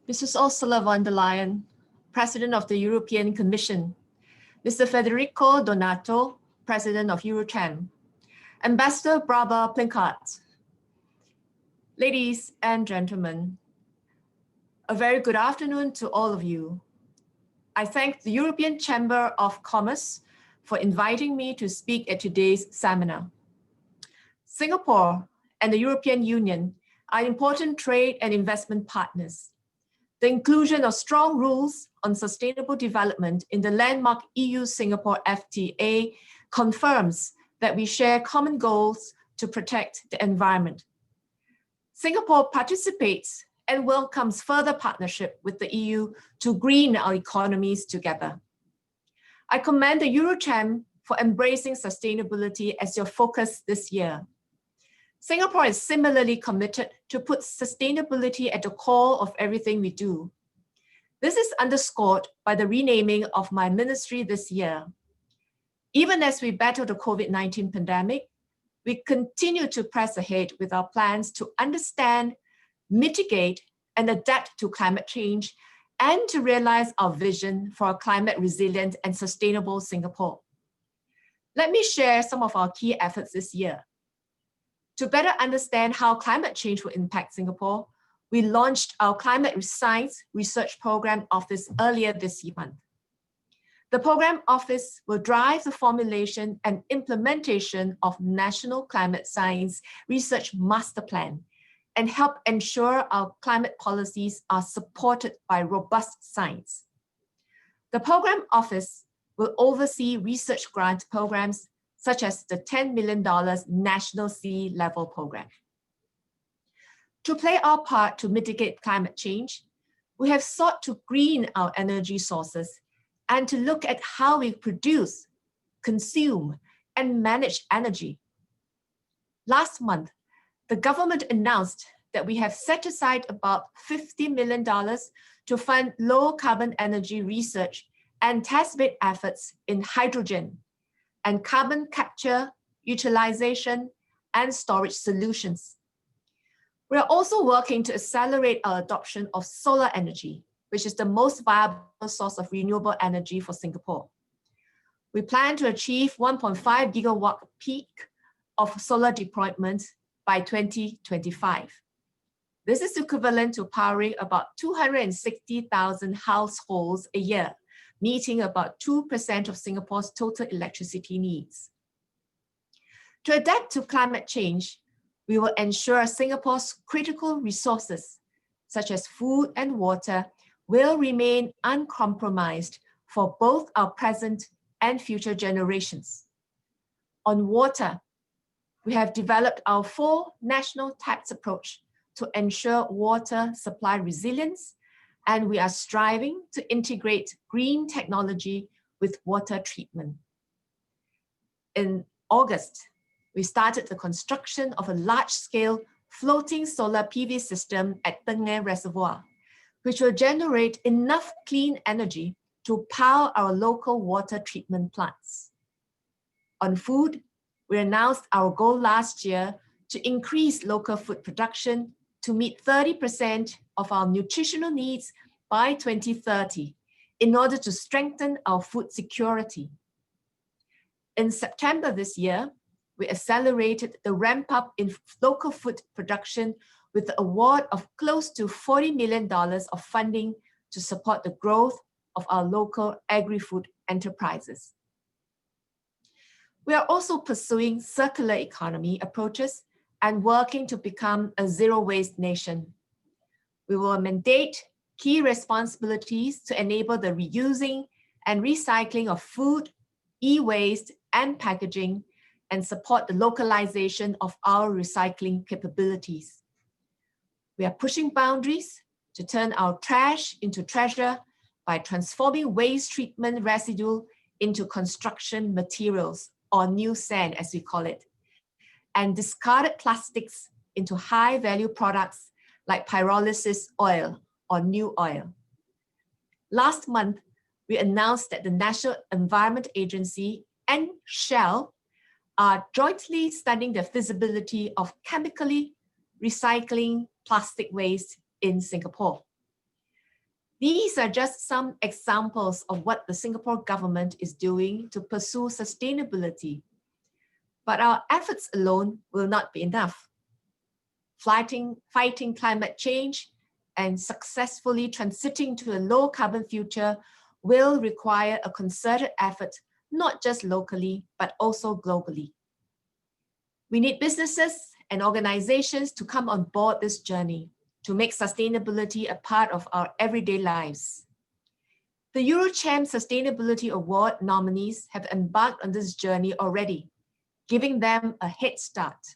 Mrs. Ursula von der Leyen, President of the European Commission, Mr. Federico Donato, President of EuroCham, Ambassador Barbara Plinkart. Ladies and gentlemen, a very good afternoon to all of you. I thank the European Chamber of Commerce for inviting me to speak at today's seminar. Singapore and the European Union are important trade and investment partners. The inclusion of strong rules on sustainable development in the landmark EU-Singapore FTA confirms that we share common goals to protect the environment. Singapore participates and welcomes further partnership with the EU to green our economies together. I commend the EuroCham for embracing sustainability as your focus this year. Singapore is similarly committed to put sustainability at the core of everything we do. This is underscored by the renaming of my ministry this year. Even as we battle the COVID-19 pandemic, we continue to press ahead with our plans to understand, mitigate, and adapt to climate change, and to realize our vision for a climate resilient and sustainable Singapore. Let me share some of our key efforts this year. To better understand how climate change will impact Singapore, we launched our Climate Science Research Program Office earlier this month. The Program Office will drive the formulation and implementation of National Climate Science Research Master Plan and help ensure our climate policies are supported by robust science. The Program Office will oversee research grant programs such as the $10 million National Sea Level Program. To play our part to mitigate climate change, we have sought to green our energy sources and to look at how we produce, consume, and manage energy. Last month, the government announced that we have set aside about $50 million to fund low carbon energy research and test-bed efforts in hydrogen and carbon capture, utilization, and storage solutions. We are also working to accelerate our adoption of solar energy, which is the most viable source of renewable energy for Singapore. We plan to achieve 1.5 gigawatt peak of solar deployment by 2025. This is equivalent to powering about 260,000 households a year, meeting about 2% of Singapore's total electricity needs. To adapt to climate change, we will ensure Singapore's critical resources, such as food and water, will remain uncompromised for both our present and future generations. On water, we have developed our 4 national taps approach to ensure water supply resilience, and we are striving to integrate green technology with water treatment. In August, we started the construction of a large-scale floating solar PV system at Tengah Reservoir, which will generate enough clean energy to power our local water treatment plants. On food, we announced our goal last year to increase local food production to meet 30% of our nutritional needs by 2030 in order to strengthen our food security. In September this year, we accelerated the ramp up in local food production with the award of close to $40 million of funding to support the growth of our local agri-food enterprises. We are also pursuing circular economy approaches and working to become a zero-waste nation. We will mandate key responsibilities to enable the reusing and recycling of food, e-waste, and packaging, and support the localization of our recycling capabilities. We are pushing boundaries to turn our trash into treasure by transforming waste treatment residue into construction materials, or new sand as we call it, and discarded plastics into high-value products like pyrolysis oil or new oil. Last month, we announced that the National Environment Agency and Shell are jointly studying the feasibility of chemically recycling plastic waste in Singapore. These are just some examples of what the Singapore government is doing to pursue sustainability. But our efforts alone will not be enough. Fighting climate change and successfully transiting to a low carbon future will require a concerted effort, not just locally, but also globally. We need businesses and organizations to come on board this journey to make sustainability a part of our everyday lives. The EuroCham Sustainability Award nominees have embarked on this journey already, giving them a head start.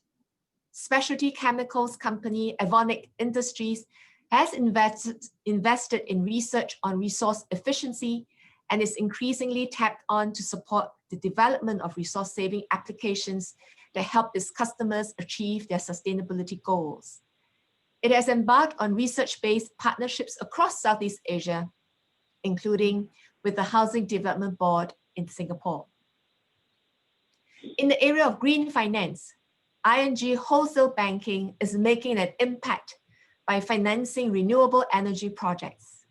Specialty chemicals company Evonik Industries has invested in research on resource efficiency and is increasingly tapped on to support the development of resource-saving applications that help its customers achieve their sustainability goals. It has embarked on research-based partnerships across Southeast Asia, including with the Housing Development Board in Singapore. In the area of green finance, ING Wholesale Banking is making an impact by financing renewable energy projects.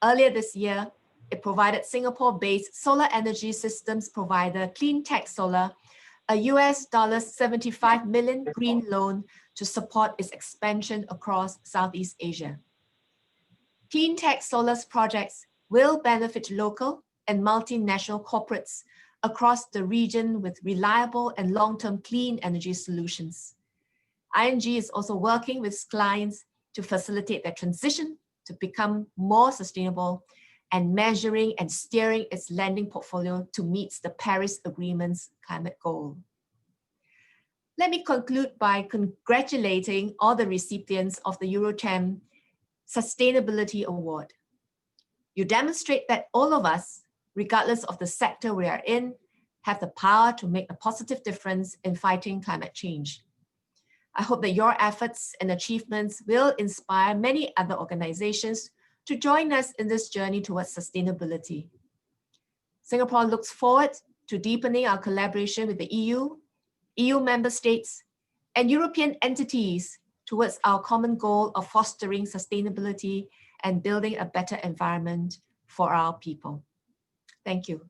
Earlier this year, it provided Singapore-based solar energy systems provider Cleantech Solar a US $75 million green loan to support its expansion across Southeast Asia. Cleantech Solar's projects will benefit local and multinational corporates across the region with reliable and long-term clean energy solutions. ING is also working with clients to facilitate their transition to become more sustainable and measuring and steering its lending portfolio to meet the Paris Agreement's climate goal. Let me conclude by congratulating all the recipients of the EuroCham Sustainability Award. You demonstrate that all of us, regardless of the sector we are in, have the power to make a positive difference in fighting climate change. I hope that your efforts and achievements will inspire many other organizations to join us in this journey towards sustainability. Singapore looks forward to deepening our collaboration with the EU member states, and European entities towards our common goal of fostering sustainability and building a better environment for our people. Thank you.